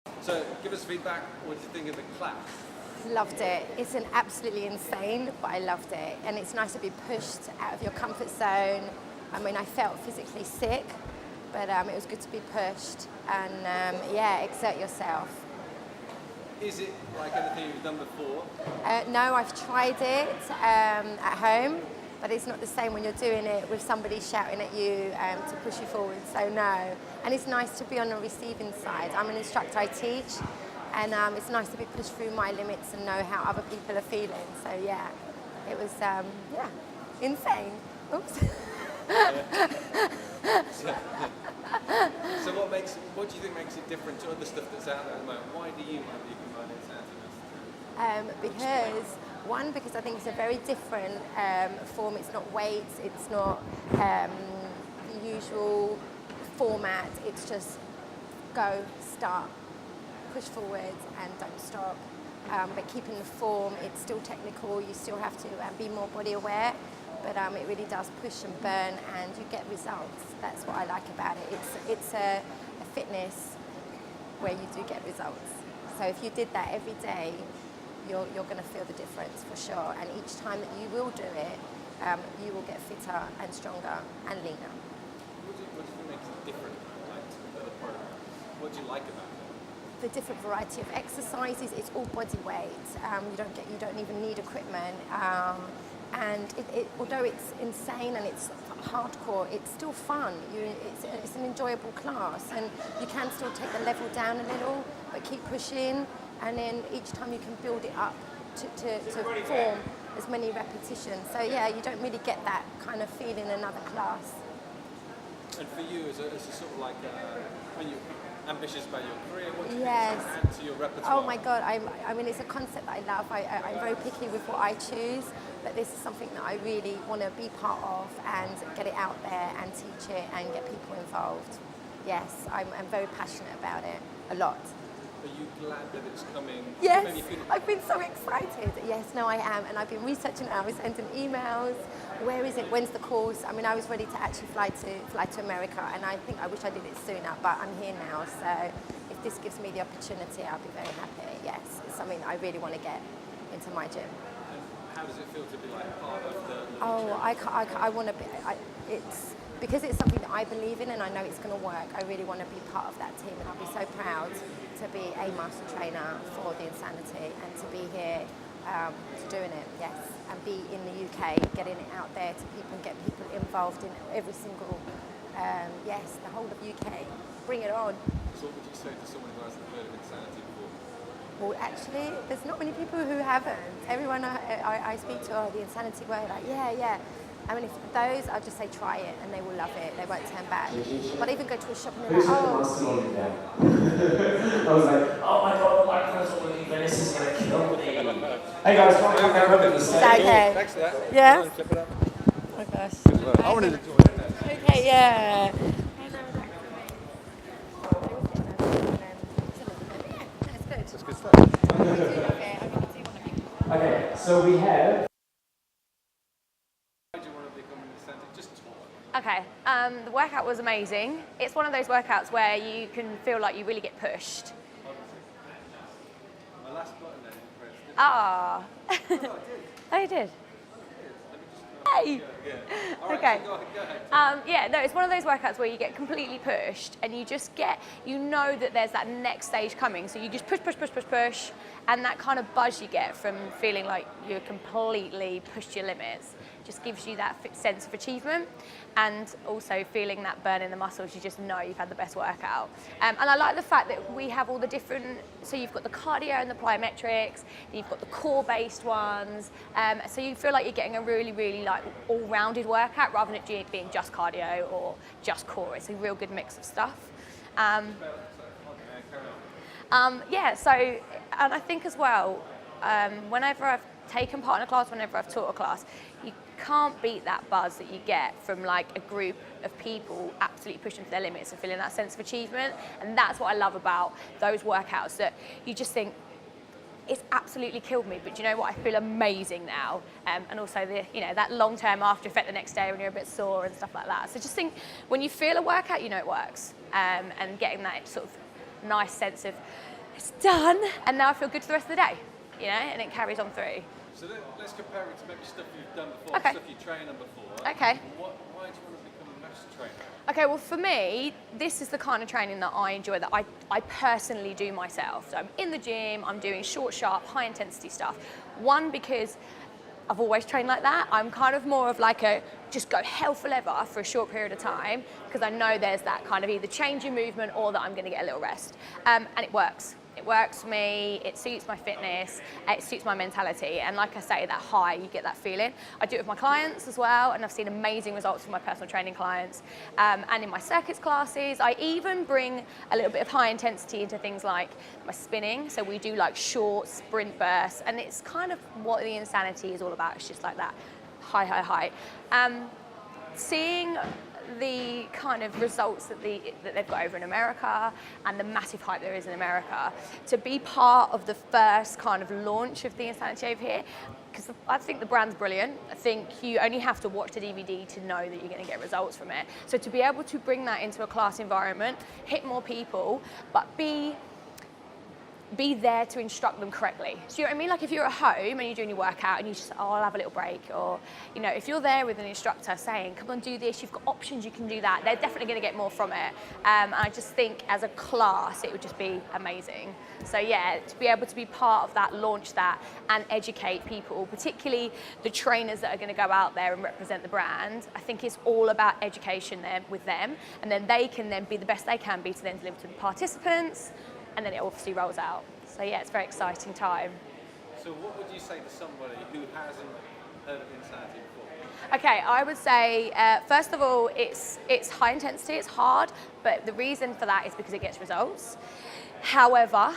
So give us feedback. What do you think of the class? Loved it. It's an absolutely insane, but I loved it. And it's nice to be pushed out of your comfort zone. I mean, I felt physically sick, but it was good to be pushed and yeah, exert yourself. Is it like anything you've done before? No, I've tried it at home, but it's not the same when you're doing it with somebody shouting at you to push you forward, so no. And it's nice to be on the receiving side. I'm an instructor, I teach, and it's nice to be pushed through my limits and know how other people are feeling. So yeah, it was, yeah, insane. Oops. So what do you think makes it different to other stuff that's out there at the moment? Why do you want to be combined insanity? Because I think it's a very different form. It's not weights, it's not the usual format. It's just go, start, push forward and don't stop. But keeping the form, it's still technical. You still have to be more body aware. But it really does push and burn, and you get results. That's what I like about it. It's a fitness where you do get results. So if you did that every day, you're going to feel the difference for sure. And each time that you will do it, you will get fitter and stronger and leaner. What do you think makes it different, like, to the other programs? What do you like about it? The different variety of exercises. It's all body weight. You don't even need equipment. And although it's insane and it's hardcore, it's still fun. It's an enjoyable class, and you can still take the level down a little, but keep pushing, and then each time you can build it up to form as many repetitions. So yeah, you don't really get that kind of feeling in another class. And for you, as a sort of like, when you're ambitious about your career, what do you Yes. think you add to your repertoire? Oh my God, I mean, it's a concept that I love. I'm very picky with what I choose, but this is something that I really want to be part of and get it out there and teach it and get people involved. Yes, I'm very passionate about it, a lot. Are you glad that it's coming? Yes, Maybe feel- I've been so excited. Yes, no, I am. And I've been researching it. I was sending emails. Where is it? When's the course? I mean, I was ready to actually fly to America, and I wish I did it sooner, but I'm here now. So if this gives me the opportunity, I'll be very happy. Yes, it's something I really want to get into my gym. And how does it feel to be like part of the Oh, I want to be. It's because it's something that I believe in, and I know it's going to work. I really want to be part of that team, and I'll be so proud to be a master trainer for the Insanity and to be here to doing it. Yes, and be in the UK, getting it out there to people and get people involved in every single. Yes, the whole of UK. Bring it on. So what would you say to someone who hasn't heard of Insanity before? Well, actually, there's not many people who haven't. Everyone I speak to, oh, the Insanity way, like, yeah. I mean, if those, I'll just say try it and they will love it. They won't turn back. But even go to a shop and they're like, oh. I was like, oh my God, my clothes will leave and this is going to kill me. Hey guys, want to come back up in the stage? Okay. Thanks for that. Yeah? Flip it up. Oh my gosh. I wanted to join that. Okay, yeah. That's good stuff. Okay, so we have... Why do you want to become an Insanity? Just talk. Okay, the workout was amazing. It's one of those workouts where you can feel like you really get pushed. My last button then pressed. Ah. Oh, I did. Oh, you did? Let me just... Hey! Yeah. All right, Okay. so go ahead. Yeah, no, it's one of those workouts where you get completely pushed and you just get, you know that there's that next stage coming. So you just push, and that kind of buzz you get from feeling like you're completely pushed your limits just gives you that sense of achievement, and also feeling that burn in the muscles. You just know you've had the best workout. And I like the fact that we have all the different, so you've got the cardio and the plyometrics, you've got the core-based ones, so you feel like you're getting a really, really like all-rounded workout rather than it being just cardio or just core. It's a real good mix of stuff. Yeah, so, and I think as well, whenever I've taken part in a class, whenever I've taught a class, you can't beat that buzz that you get from like a group of people absolutely pushing to their limits and feeling that sense of achievement. And that's what I love about those workouts, that you just think, it's absolutely killed me, but you know what, I feel amazing now. And also the, you know, that long-term after effect the next day when you're a bit sore and stuff like that. So just think, when you feel a workout, you know it works. And getting that sort of nice sense of it's done, and now I feel good for the rest of the day, you know, and it carries on through. So let's compare it to maybe stuff you've done before, Okay. stuff you trained on before. Okay. Why do you want to become a master trainer? Okay, well for me, this is the kind of training that I enjoy, that I personally do myself. So I'm in the gym, I'm doing short, sharp, high intensity stuff. One, because I've always trained like that. I'm kind of more of like a just go hell for leather for a short period of time, because I know there's that kind of either change in movement or that I'm going to get a little rest. And it works. It works for me, it suits my fitness, it suits my mentality, and like I say, that high, you get that feeling. I do it with my clients as well, and I've seen amazing results from my personal training clients, and in my circuits classes. I even bring a little bit of high intensity into things like my spinning, so we do like short sprint bursts, and it's kind of what the Insanity is all about. It's just like that high. Seeing the kind of results that they've got over in America and the massive hype there is in America, to be part of the first kind of launch of the Insanity over here, because I think the brand's brilliant. I think you only have to watch the DVD to know that you're going to get results from it. So to be able to bring that into a class environment, hit more people, but be there to instruct them correctly. So you know what I mean? Like if you're at home and you're doing your workout and you just, I'll have a little break, or, you know, if you're there with an instructor saying, come on, do this, you've got options, you can do that, they're definitely going to get more from it. And I just think as a class, it would just be amazing. So yeah, to be able to be part of that, launch that, and educate people, particularly the trainers that are going to go out there and represent the brand, I think it's all about education there with them, and then they can then be the best they can be to then deliver to the participants, and then it obviously rolls out. So yeah, it's a very exciting time. So what would you say to somebody who hasn't heard of Insanity before? Okay, I would say, first of all, it's high intensity, it's hard, but the reason for that is because it gets results. However,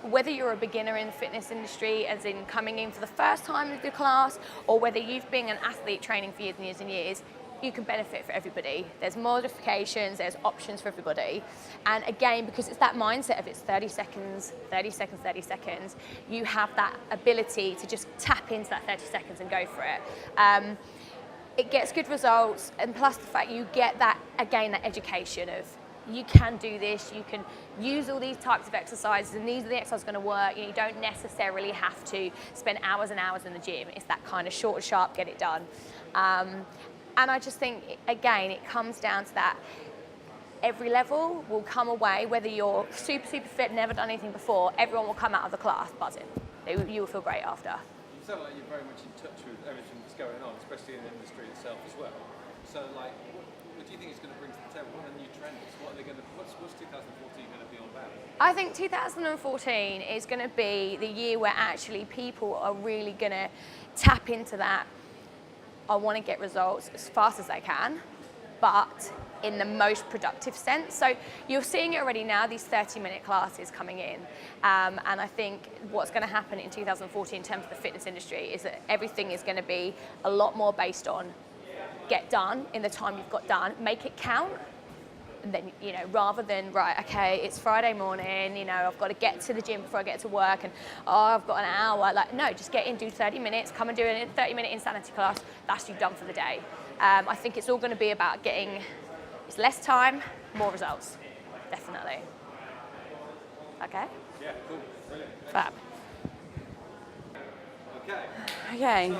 whether you're a beginner in the fitness industry, as in coming in for the first time with the class, or whether you've been an athlete training for years and years and years, you can benefit for everybody. There's modifications, there's options for everybody. And again, because it's that mindset of it's 30 seconds, 30 seconds, 30 seconds, you have that ability to just tap into that 30 seconds and go for it. It gets good results, and plus the fact you get that, again, that education of you can do this, you can use all these types of exercises, and these are the exercises going to work. You don't necessarily have to spend hours and hours in the gym. It's that kind of short and sharp, get it done. And I just think, again, it comes down to that. Every level will come away, whether you're super, super fit, never done anything before, everyone will come out of the class buzzing. You will feel great after. You sound like you're very much in touch with everything that's going on, especially in the industry itself as well. So like, what do you think it's going to bring to the table? What are the new trends? What are they going to, what's 2014 going to be all about? I think 2014 is going to be the year where actually people are really going to tap into that. I want to get results as fast as they can, but in the most productive sense. So you're seeing it already now, these 30-minute classes coming in. And I think what's going to happen in 2014 in terms of the fitness industry is that everything is going to be a lot more based on get done in the time you've got done, make it count. And then, you know, rather than, right, okay, it's Friday morning, you know, I've got to get to the gym before I get to work, and, oh, I've got an hour. Like, no, just get in, do 30 minutes, come and do a 30-minute Insanity class. That's you done for the day. I think it's all going to be about getting, it's less time, more results. Definitely. Okay? Yeah, cool. Brilliant. Fab. Okay. Okay.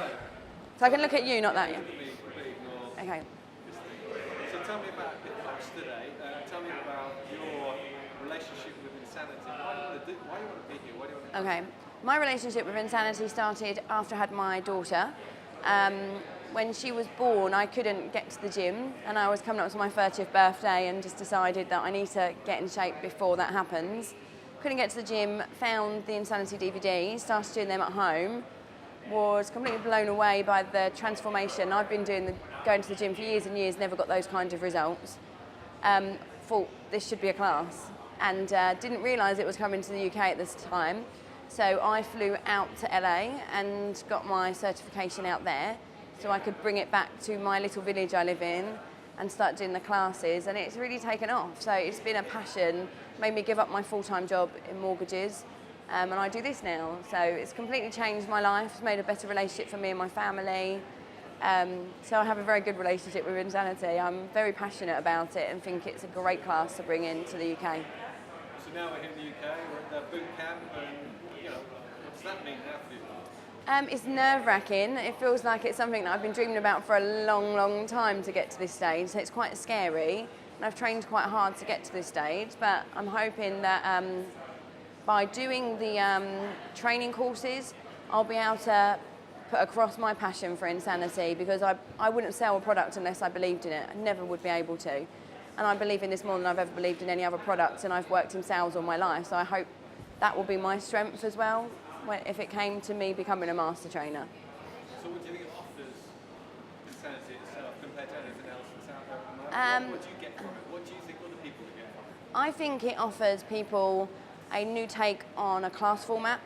So I can look at you, not that. Yeah. Completely ignore Okay. this thing. So tell me about the class today. Tell me about your relationship with Insanity. Why you want to be here? Why do you want to Okay. My relationship with Insanity started after I had my daughter. When she was born, I couldn't get to the gym, and I was coming up to my 30th birthday and just decided that I need to get in shape before that happens. Couldn't get to the gym, found the Insanity DVD, started doing them at home, was completely blown away by the transformation. I've been going to the gym for years and years, never got those kinds of results. Thought this should be a class, and didn't realise it was coming to the UK at this time. So I flew out to LA and got my certification out there, so I could bring it back to my little village I live in and start doing the classes, and it's really taken off. So it's been a passion, made me give up my full-time job in mortgages, and I do this now. So it's completely changed my life, it's made a better relationship for me and my family. So I have a very good relationship with Insanity. I'm very passionate about it and think it's a great class to bring into the UK. So So now we're here in the UK, we're at the boot camp, and what does that mean now for you? It's nerve-wracking. It feels like it's something that I've been dreaming about for a long, long time to get to this stage. So it's quite scary, and I've trained quite hard to get to this stage. But I'm hoping that by doing the training courses, I'll be able to put across my passion for Insanity, because I wouldn't sell a product unless I believed in it. I never would be able to. And I believe in this more than I've ever believed in any other product, and I've worked in sales all my life. So I hope that will be my strength as well, if it came to me becoming a master trainer. So what do you think it offers Insanity itself compared to anything else that's out there at the moment? What do you get from it? What do you think other people would get from it? I think it offers people a new take on a class format.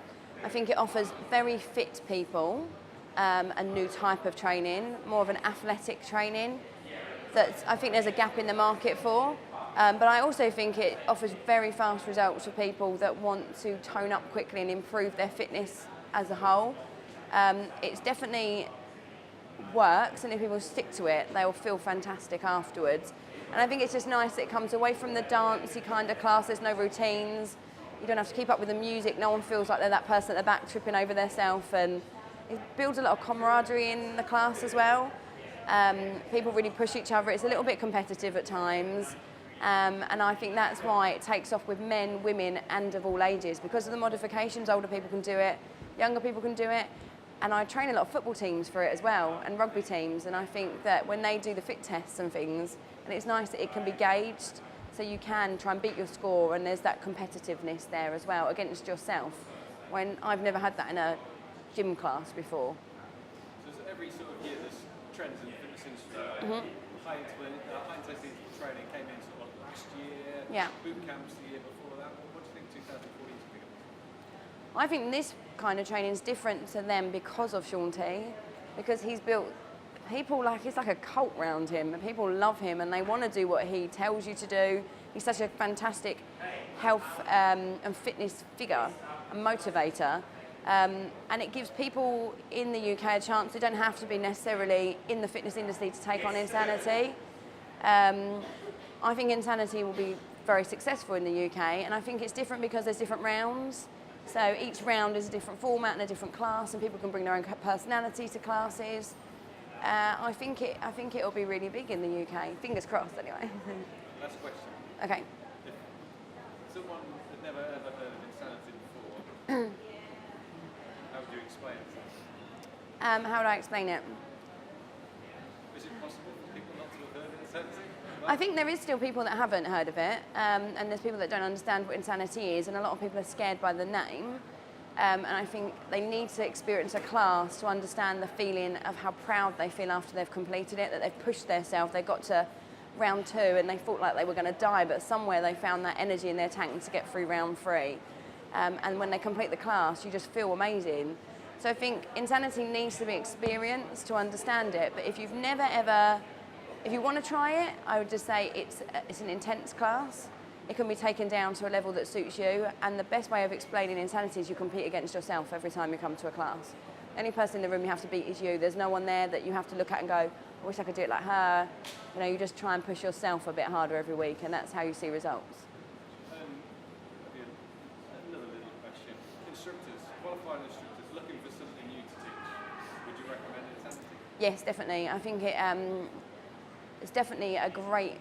I think it offers very fit people a new type of training, more of an athletic training that I think there's a gap in the market for. But I also think it offers very fast results for people that want to tone up quickly and improve their fitness as a whole. It's definitely works, and if people stick to it, they'll feel fantastic afterwards. And I think it's just nice that it comes away from the dancey kind of class. There's no routines. You don't have to keep up with the music. No one feels like they're that person at the back tripping over themselves, and it builds a lot of camaraderie in the class as well. People really push each other. It's a little bit competitive at times. And I think that's why it takes off with men, women, and of all ages. Because of the modifications, older people can do it, younger people can do it. And I train a lot of football teams for it as well, and rugby teams. And I think that when they do the fit tests and things, and it's nice that it can be gauged, so you can try and beat your score, and there's that competitiveness there as well against yourself, when I've never had that in a gym class before. So every sort of year there's trends in the fitness industry. High intensity training came in sort of last year. Yeah. Boot camps the year before that. What do you think 2014 is going to be? I think this kind of training is different to them because of Shaun T, because he's built people it's like a cult around him, and people love him and they want to do what he tells you to do. He's such a fantastic health and fitness figure and motivator. And it gives people in the UK a chance. They don't have to be necessarily in the fitness industry to take on Insanity. I think Insanity will be very successful in the UK, and I think it's different because there's different rounds. So each round is a different format and a different class, and people can bring their own personality to classes. I think it'll be really big in the UK. Fingers crossed, anyway. Last question. Okay. If someone had never ever heard of Insanity before, how would you explain it? How would I explain it? Is it possible for people not to have heard of Insanity? I think there is still people that haven't heard of it, and there's people that don't understand what Insanity is, and a lot of people are scared by the name. And I think they need to experience a class to understand the feeling of how proud they feel after they've completed it, that they've pushed themselves, they got to round 2 and they felt like they were going to die, but somewhere they found that energy in their tank to get through round 3. And when they complete the class, you just feel amazing. So I think Insanity needs to be experienced to understand it, but if you've never ever, if you want to try it, I would just say it's an intense class. It can be taken down to a level that suits you, and the best way of explaining Insanity is you compete against yourself every time you come to a class. Any person in the room you have to beat is you. There's no one there that you have to look at and go, I wish I could do it like her. You know, you just try and push yourself a bit harder every week, and that's how you see results. Another little question. Instructors, qualified instructors, looking for something new to teach, would you recommend Insanity? Yes, definitely. I think it's definitely a great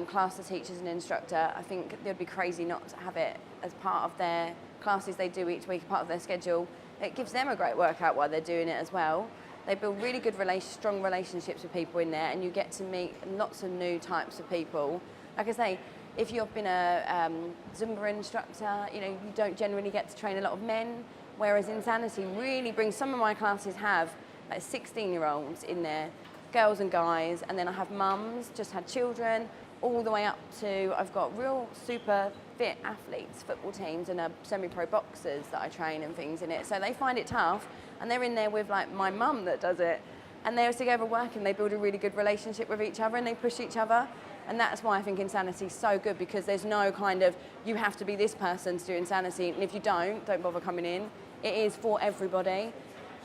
class to teach as an instructor. I think they'd be crazy not to have it as part of their classes they do each week, part of their schedule. It gives them a great workout while they're doing it as well. They build really good, strong relationships with people in there, and you get to meet lots of new types of people. Like I say, if you've been a Zumba instructor, you know, you don't generally get to train a lot of men, whereas Insanity really brings, some of my classes have like 16-year-olds in there, girls and guys, and then I have mums, just had children, all the way up to, I've got real super fit athletes, football teams, and semi-pro boxers that I train and things in it. So they find it tough, and they're in there with like my mum that does it, and they're together working, they build a really good relationship with each other, and they push each other. And that's why I think Insanity is so good, because there's no kind of, you have to be this person to do Insanity, and if you don't bother coming in. It is for everybody.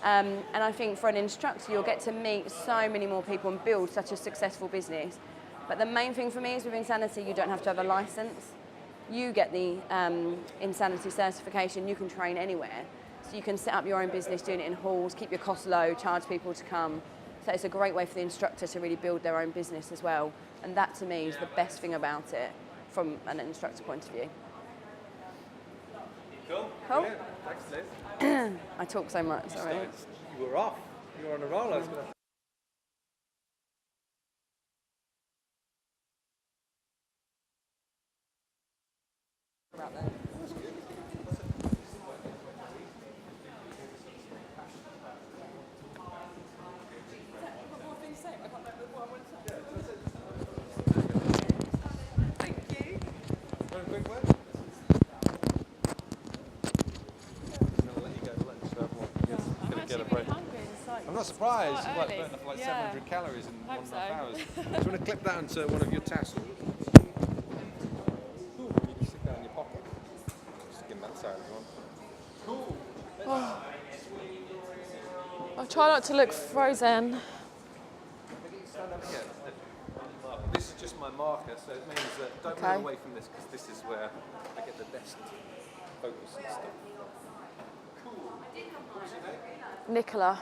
And I think for an instructor, you'll get to meet so many more people and build such a successful business. But the main thing for me is with Insanity, you don't have to have a license. you get the Insanity certification, you can train anywhere. So you can set up your own business doing it in halls, keep your costs low, charge people to come. So it's a great way for the instructor to really build their own business as well. And that to me is the best thing about it from an instructor point of view. Cool. Cool. Brilliant. Thanks, Liz. I talk so much, sorry. You were off. You were on a roll. I was gonna... I'm not surprised. You've like burnt off like 700 calories in 1.5 hours. Do you want to clip that onto one of your tassels? Ooh, you can stick that in your pocket. Just give them that side if you want. Cool. I'll try not to look frozen. This is just my marker, so it means that don't move away from this because this is where I get the best focus and stuff. Cool. What's your name? Nicola.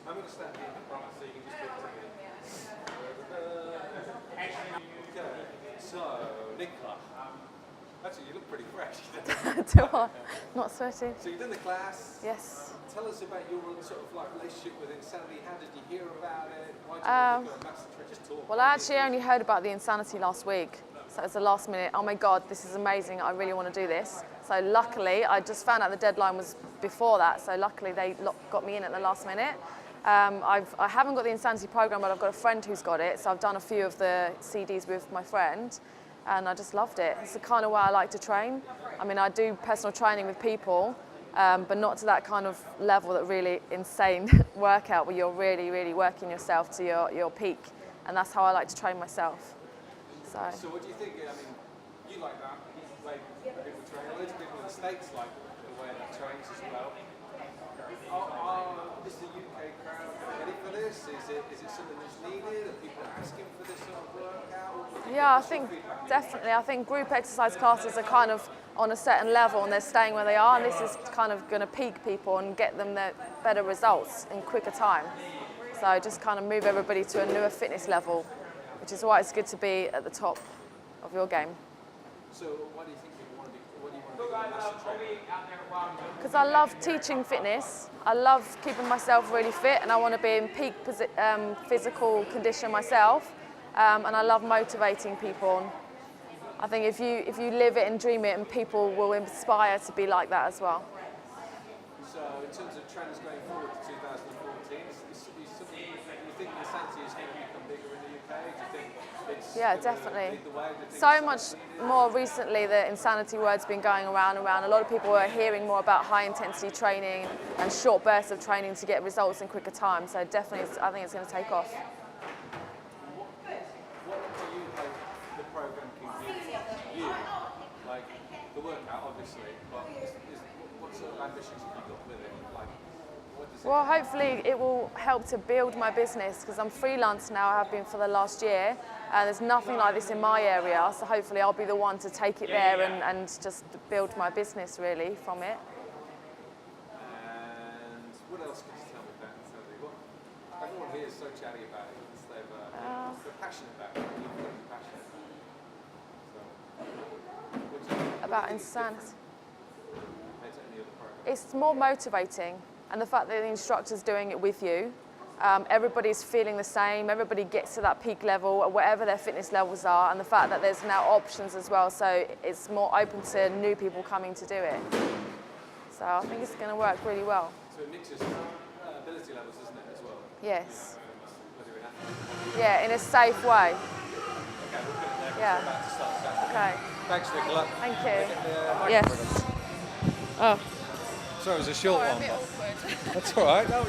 I'm going to stand here so you can just look to me. Okay, so Nicola. Actually, you look pretty fresh. Do I? Not sweaty. So you've done the class. Yes. Tell us about your sort of like relationship with Insanity. How did you hear about it? Why did you want to become ambassador? Just talk. Well, I actually only heard about the Insanity last week. So it was the last minute, oh my God, this is amazing. I really want to do this. So luckily, I just found out the deadline was before that. So luckily, they got me in at the last minute. I haven't got the Insanity program, but I've got a friend who's got it. So I've done a few of the CDs with my friend, and I just loved it. It's the kind of way I like to train. I mean, I do personal training with people, but not to that kind of level, that really insane workout where you're really, really working yourself to your peak. And that's how I like to train myself. So what do you think? I mean, you like that way people train. Loads of people in the States like the way that trains as well. Is the UK crowd ready for this? Is it something that's needed? Are people asking for this sort of workout? yeah, I think definitely. I think group exercise classes are kind of on a certain level and they're staying where they are, and this is kind of going to peak people and get them their better results in quicker time. So just kind of move everybody to a newer fitness level, which is why it's good to be at the top of your game. So what do you think you want to be? What do you want to be master trainer? Because I love teaching fitness, I love keeping myself really fit, and I want to be in peak physical condition myself, and I love motivating people. I think if you live it and dream it, and people will inspire to be like that as well. So in terms of trends going forward to 2014, you think Insanity is going to become bigger in the UK? Do you think it's Yeah, going to definitely. lead the way? Do you think So much more recently, the Insanity word's been going around. A lot of people are hearing more about high intensity training and short bursts of training to get results in quicker time. So definitely, I think it's going to take off. What do you hope the program can give you? Like the workout, obviously, but what sort of ambitions have you got with it? Like, what does it? Well, hopefully it will help to build my business, because I'm freelance now, I have been for the last year, and there's nothing like this in my area, so hopefully I'll be the one to take it there and just build my business really from it. And what else can you tell me about Insanity? Everyone here is so chatty about it. They're passionate about it. You're passionate. So, what do you think? About Insanity. Compared to any other program? It's more motivating, and the fact that the instructor's doing it with you, everybody's feeling the same, everybody gets to that peak level, whatever their fitness levels are, and the fact that there's now options as well, so it's more open to new people coming to do it. So I think it's going to work really well. So it mixes ability levels, isn't it, as well? Yes. Whether you're an athlete. Yeah, in a safe way. Okay, we'll put it there 'cause Yeah. we're about to start Saturday. Okay. Thanks, Nicola. Thank you. Yes. Oh. Sorry, it was a short one. awkward. That's all right. No,